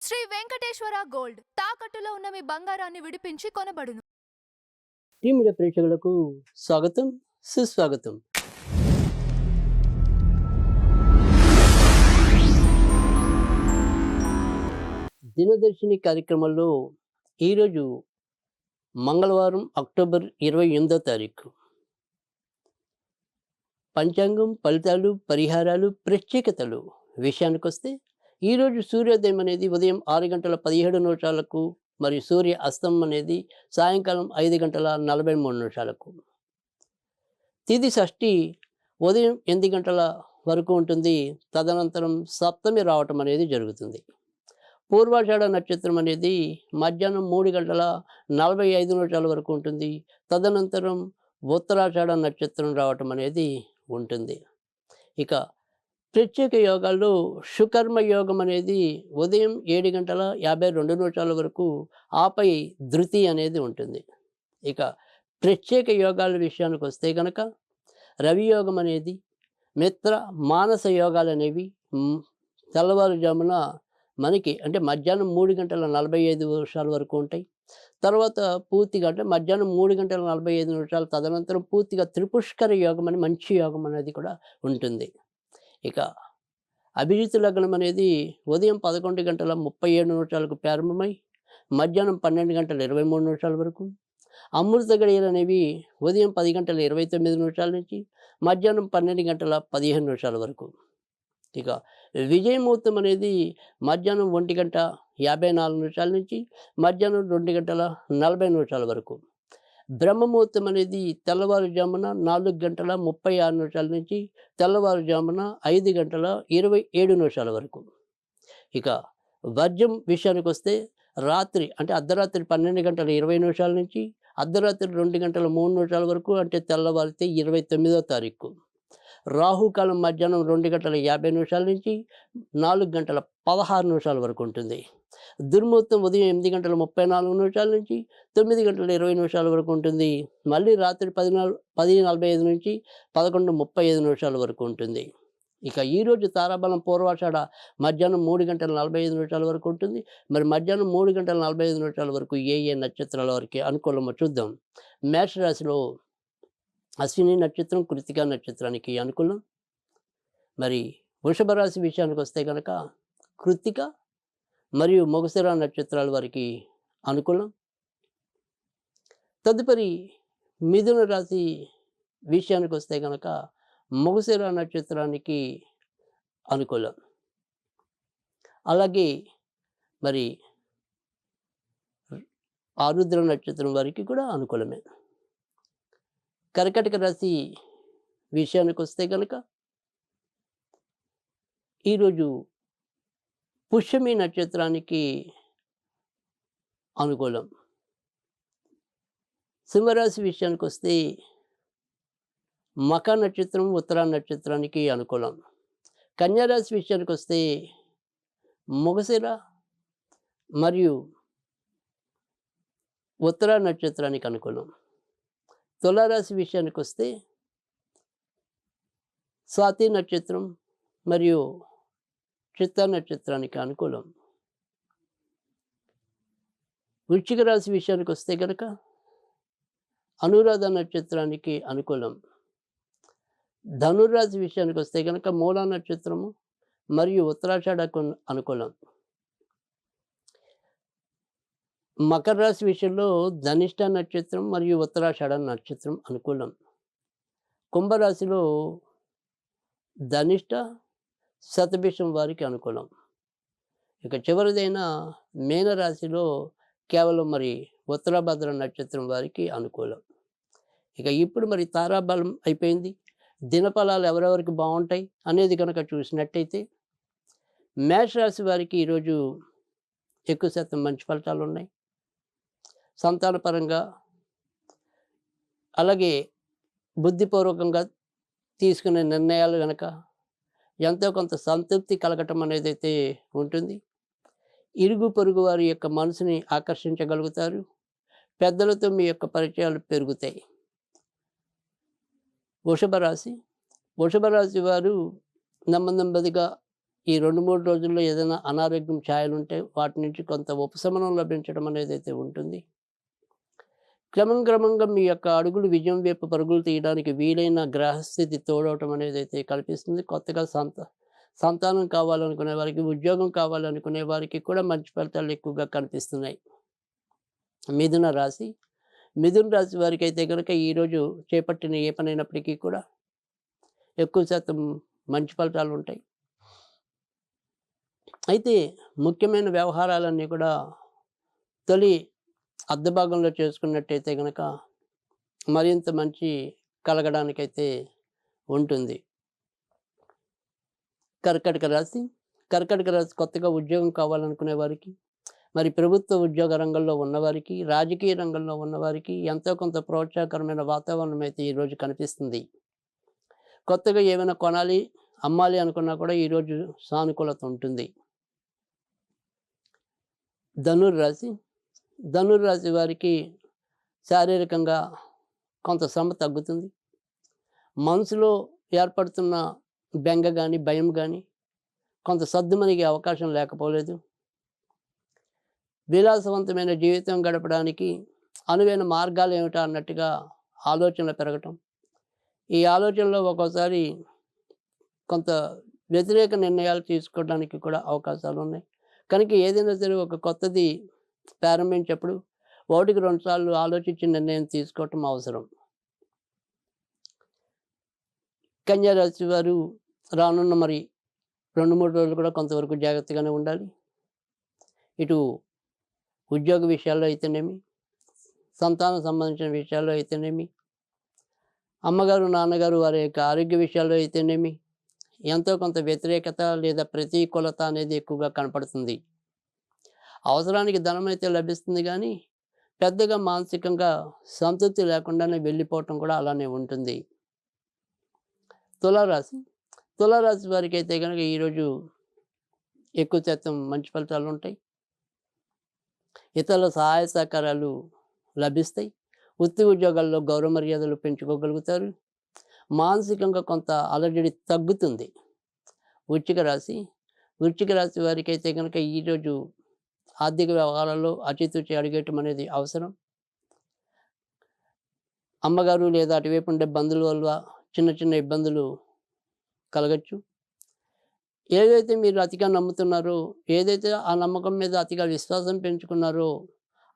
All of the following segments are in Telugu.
శ్రీ వెంకటేశ్వర గోల్డ్ తాకట్టులో ఉన్న మీ బంగారాన్ని విడిపించి కొనబడును. టీ మీడియా ప్రేక్షకులకు స్వాగతం, సుస్వాగతం. దినదర్శిని కార్యక్రమంలో ఈరోజు మంగళవారం అక్టోబర్ 28వ తారీఖు. పంచాంగం, ఫలితాలు, పరిహారాలు, ప్రత్యేకతలు విషయానికి వస్తే ఈరోజు సూర్యోదయం అనేది ఉదయం 6:17 మరియు సూర్య అస్తం అనేది సాయంకాలం 5:43. తిథి షష్ఠి ఉదయం 8 గంటల వరకు ఉంటుంది. తదనంతరం సప్తమి రావటం అనేది జరుగుతుంది. పూర్వాషాఢ నక్షత్రం అనేది మధ్యాహ్నం 3:45 వరకు ఉంటుంది. తదనంతరం ఉత్తరాషాఢ నక్షత్రం రావటం అనేది ఉంటుంది. ఇక ప్రత్యేక యోగాల్లో సుకర్మ యోగం అనేది ఉదయం 7:52 వరకు, ఆపై ధృతి అనేది ఉంటుంది. ఇక ప్రత్యేక యోగాల విషయానికి వస్తే కనుక రవి యోగం అనేది, మిత్ర మానస యోగాలు అనేవి తెల్లవారుజామున మనకి అంటే మధ్యాహ్నం 3:45 వరకు ఉంటాయి. తర్వాత పూర్తిగా అంటే మధ్యాహ్నం 3:45 తదనంతరం పూర్తిగా త్రిపుష్కర యోగం అని మంచి యోగం అనేది కూడా ఉంటుంది. ఇక అభిజిత్ లగ్నం అనేది ఉదయం 11:37 ప్రారంభమై మధ్యాహ్నం 12:23 వరకు, అమృత గడియలు అనేవి ఉదయం 10:29 నుంచి మధ్యాహ్నం 12:15 వరకు. ఇక విజయముహూర్తం అనేది మధ్యాహ్నం 1:54 నుంచి మధ్యాహ్నం 2:40 వరకు. బ్రహ్మముహూర్తం అనేది తెల్లవారుజామున 4:36 నుంచి తెల్లవారుజామున 5:27 వరకు. ఇక వర్జం విషయానికి వస్తే రాత్రి అంటే అర్ధరాత్రి 12:20 నుంచి అర్ధరాత్రి 2:03 వరకు, అంటే తెల్లవారితే 29వ తారీఖు. రాహుకాలం మధ్యాహ్నం 2:50 నుంచి 4:16 వరకు ఉంటుంది. దుర్ముహూర్తం ఉదయం 8:34 నుంచి 9:20 వరకు ఉంటుంది. మళ్ళీ రాత్రి 10:45 నుంచి 11:35 వరకు ఉంటుంది. ఇక ఈరోజు తారాబలం పూర్వాషాఢ మధ్యాహ్నం 3:45 వరకు ఉంటుంది. మరి మధ్యాహ్నం 3:45 వరకు ఏ నక్షత్రాల వారికి అనుకూలమో చూద్దాం. మేషరాశిలో అశ్విని నక్షత్రం, కృతికా నక్షత్రానికి అనుకూలం. మరి వృషభ రాశి విషయానికి వస్తే కనుక కృతిక మరియు మగశిర నక్షత్రాల వారికి అనుకూలం. తదుపరి మిథున రాశి విషయానికి వస్తే కనుక మగశిర నక్షత్రానికి అనుకూలం. అలాగే మరి ఆరుద్ర నక్షత్రం వారికి కూడా అనుకూలమే. కర్కాటక రాశి విషయానికి వస్తే కనుక ఈరోజు పుష్యమి నక్షత్రానికి అనుకూలం. సింహరాశి విషయానికి వస్తే మఖ నక్షత్రం, ఉత్తరా నక్షత్రానికి అనుకూలం. కన్యారాశి విషయానికి వస్తే మగశిర మరియు ఉత్తరా నక్షత్రానికి అనుకూలం. తులారాశి విషయానికి వస్తే స్వాతి నక్షత్రం మరియు చిత్తా నక్షత్రానికి అనుకూలం. వృశ్చిక రాశి విషయానికి వస్తే కనుక అనురాధ నక్షత్రానికి అనుకూలం. ధనురాశి విషయానికి వస్తే కనుక మూలా నక్షత్రము మరియు ఉత్తరాషాఢకు అనుకూలం. మకర రాశి విషయంలో ధనిష్ట నక్షత్రం మరియు ఉత్తరాషాఢ నక్షత్రం అనుకూలం. కుంభరాశిలో ధనిష్ట, శతభిషం వారికి అనుకూలం. ఇక చివరిదైన మీనరాశిలో కేవలం మరి ఉత్తరాభద్ర నక్షత్రం వారికి అనుకూలం. ఇక ఇప్పుడు మరి తారాబలం అయిపోయింది. దినఫలాలు ఎవరెవరికి బాగుంటాయి అనేది కనుక చూసినట్టయితే మేషరాశి వారికి ఈరోజు ఎక్కువ శాతం మంచి ఫలితాలు ఉన్నాయి. సంతానపరంగా అలాగే బుద్ధిపూర్వకంగా తీసుకునే నిర్ణయాలు కనుక ఎంతో కొంత సంతృప్తి కలగటం అనేది అయితే ఉంటుంది. ఇరుగు పొరుగు వారి యొక్క మనసుని ఆకర్షించగలుగుతారు. పెద్దలతో మీ యొక్క పరిచయాలు పెరుగుతాయి. వృషభ రాశి వారు నెమ్మదిగా ఈ 2, 3 రోజుల్లో ఏదైనా అనారోగ్యం ఛాయలుంటే వాటి నుంచి కొంత ఉపశమనం లభించడం అనేదైతే ఉంటుంది. క్రమంగా మీ యొక్క అడుగులు విజయం వైపు పరుగులు తీయడానికి వీలైన గ్రహస్థితి తోడవటం అనేదైతే కల్పిస్తుంది. కొత్తగా సంతానం కావాలనుకునే వారికి, ఉద్యోగం కావాలనుకునే వారికి కూడా మంచి ఫలితాలు ఎక్కువగా కనిపిస్తున్నాయి. మిథున రాశి. మిథున రాశి వారికైతే గనుక ఈరోజు చేపట్టిన ఏ పనైనప్పటికీ కూడా ఎక్కువ శాతం మంచి ఫలితాలుంటాయి. అయితే ముఖ్యమైన వ్యవహారాలన్నీ కూడా తొలి అర్ధ భాగంలో చేసుకున్నట్టయితే గనక మరింత మంచి కలగడానికైతే ఉంటుంది. కర్కాటక రాశి. కర్కాటక రాశి కొత్తగా ఉద్యోగం కావాలనుకునే వారికి, మరి ప్రభుత్వ ఉద్యోగ రంగంలో ఉన్నవారికి, రాజకీయ రంగంలో ఉన్నవారికి ఎంతో కొంత ప్రోత్సాహకరమైన వాతావరణం అయితే ఈరోజు కనిపిస్తుంది. కొత్తగా ఏమైనా కొనాలి, అమ్మాలి అనుకున్నా కూడా ఈరోజు సానుకూలత ఉంటుంది. ధనుర్రాశి. ధనుర్రాశి వారికి శారీరకంగా కొంత శ్రమ తగ్గుతుంది. మనసులో ఏర్పడుతున్న బెంగ కానీ, భయం కానీ కొంత సద్దుమణిగే అవకాశం లేకపోలేదు. విలాసవంతమైన జీవితం గడపడానికి అనువైన మార్గాలు ఏమిటా అన్నట్టుగా ఆలోచనలు పెరగటం. ఈ ఆలోచనలో ఒక్కోసారి కొంత వ్యతిరేక నిర్ణయాలు తీసుకోవడానికి కూడా అవకాశాలు ఉన్నాయి. కనుక ఏదైనా సరే ఒక కొత్తది ప్రారంభించేప్పుడు 1-2 సార్లు ఆలోచించి నిర్ణయం తీసుకోవటం అవసరం. కన్యా రాశి వారు రానున్న 2-3 రోజులు కూడా కొంతవరకు జాగ్రత్తగానే ఉండాలి. ఇటు ఉద్యోగ విషయాల్లో అయితేనేమి, సంతానం సంబంధించిన విషయాల్లో అయితేనేమి, అమ్మగారు, నాన్నగారు వారి యొక్క ఆరోగ్య విషయాల్లో అయితేనేమి ఎంతో కొంత వ్యతిరేకత లేదా ప్రతికూలత అనేది ఎక్కువగా కనపడుతుంది. అవసరానికి ధనం అయితే లభిస్తుంది కానీ పెద్దగా మానసికంగా సంతృప్తి లేకుండానే వెళ్ళిపోవటం కూడా అలానే ఉంటుంది. తులారాశి. తులారాశి వారికి అయితే కనుక ఈరోజు ఎక్కువ శాతం మంచి ఫలితాలు ఉంటాయి. ఇతరుల సహాయ సహకారాలు లభిస్తాయి. వృత్తి ఉద్యోగాల్లో గౌరవ మర్యాదలు పెంచుకోగలుగుతారు. మానసికంగా కొంత అలజడి తగ్గుతుంది. వృశ్చిక రాశి. వృశ్చిక రాశి వారికి అయితే కనుక ఈరోజు ఆర్థిక వ్యవహారాల్లో ఆచితూచి అడిగేయటం అనేది అవసరం. అమ్మగారు లేదా అటువైపు ఉండే బంధువుల వల్ల చిన్న చిన్న ఇబ్బందులు కలగచ్చు. ఏదైతే మీరు అతిగా నమ్ముతున్నారో, ఏదైతే ఆ నమ్మకం మీద అతిగా విశ్వాసం పెంచుకున్నారో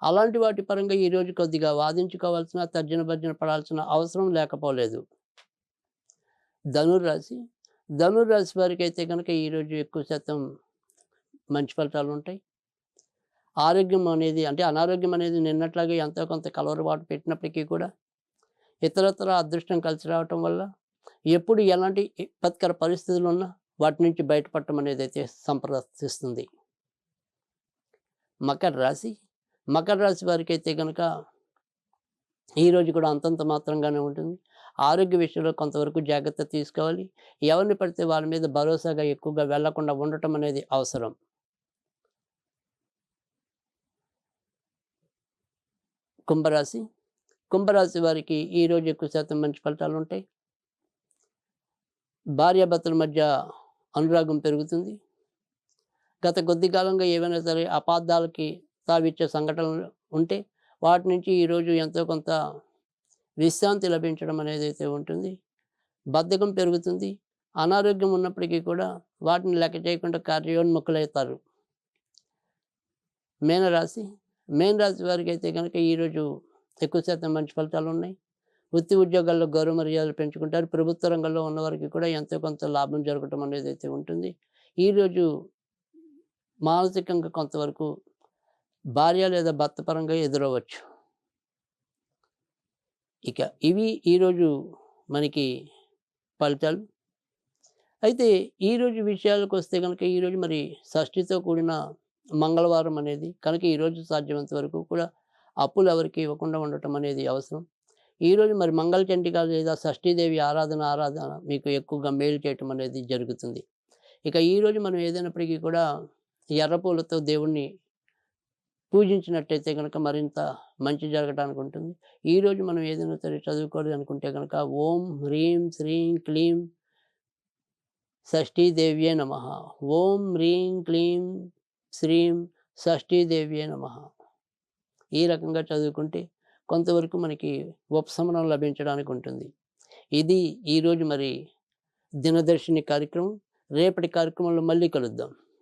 అలాంటి వాటి పరంగా ఈరోజు కొద్దిగా వాదించుకోవాల్సిన, తర్జన భర్జన పడాల్సిన అవసరం లేకపోలేదు. ధనుర్రాశి. ధనుర్రాశి వారికి అయితే కనుక ఈరోజు ఎక్కువ శాతం మంచి ఫలితాలు ఉంటాయి. ఆరోగ్యం అనేది అంటే అనారోగ్యం అనేది నిన్నట్లాగే ఎంతో కొంత కలవరపాటు పెట్టినప్పటికీ కూడా ఇతరత్ర అదృష్టం కలిసి రావటం వల్ల ఎప్పుడు ఎలాంటి విపత్కర పరిస్థితులు ఉన్నా వాటి నుంచి బయటపడటం అనేది అయితే సంప్రదిస్తుంది. మకర రాశి. మకర రాశి వారికి అయితే కనుక ఈరోజు కూడా అంతంత మాత్రంగానే ఉంటుంది. ఆరోగ్య విషయంలో కొంతవరకు జాగ్రత్త తీసుకోవాలి. ఎవరిని పడితే వాళ్ళ మీద భరోసాగా ఎక్కువగా వెళ్లకుండా ఉండటం అనేది అవసరం. కుంభరాశి. కుంభరాశి వారికి ఈరోజు ఎక్కువ శాతం మంచి ఫలితాలు ఉంటాయి. భార్యాభర్తల మధ్య అనురాగం పెరుగుతుంది. గత కొద్ది కాలంగా ఏవైనా సరే అపార్థాలకి తావిచ్చే సంఘటనలు ఉంటే వాటి నుంచి ఈరోజు ఎంతో కొంత విశ్రాంతి లభించడం అనేది అయితే ఉంటుంది. బద్ధకం పెరుగుతుంది. అనారోగ్యం ఉన్నప్పటికీ కూడా వాటిని లెక్క చేయకుండా కార్యోన్ముఖులవుతారు. మీనరాశి. మీనరాశి వారికి అయితే కనుక ఈరోజు ఎక్కువ శాతం మంచి ఫలితాలు ఉన్నాయి. వృత్తి ఉద్యోగాల్లో గౌరవ మర్యాదలు పెంచుకుంటారు. ప్రభుత్వ రంగంలో ఉన్నవారికి కూడా ఎంతో కొంత లాభం జరగటం అనేది అయితే ఉంటుంది. ఈరోజు మానసికంగా కొంతవరకు భార్య లేదా భర్త పరంగా ఎదురవ్వచ్చు. ఇక ఇవి ఈరోజు మనకి ఫలితాలు. అయితే ఈరోజు విషయాలకు వస్తే కనుక ఈరోజు షష్ఠితో కూడిన మంగళవారం అనేది కనుక ఈరోజు సాధ్యమైనంత వరకు కూడా అప్పులు ఎవరికి ఇవ్వకుండా ఉండటం అనేది అవసరం. ఈరోజు మంగళచండిక లేదా షష్ఠీదేవి ఆరాధన మీకు ఎక్కువగా మేలు చేయటం అనేది జరుగుతుంది. ఇక ఈరోజు మనం ఏదైనప్పటికీ కూడా ఎర్రపూలతో దేవుణ్ణి పూజించినట్టయితే కనుక మరింత మంచి జరగడానికి ఉంటుంది. ఈరోజు మనం ఏదైనా సరే చదువుకోవాలి అనుకుంటే కనుక ఓం హ్రీం శ్రీం క్లీం షష్ఠీదేవ్యే నమః. ఓం హ్రీం క్లీం శ్రీం షష్ఠీదేవ్యే నమః. ఈ రకంగా చదువుకుంటే కొంతవరకు మనకి ఉపశమనం లభించడానికి ఉంటుంది. ఇది ఈరోజు మరి దినదర్శిని కార్యక్రమం. రేపటి కార్యక్రమంలో మళ్ళీ కలుద్దాం.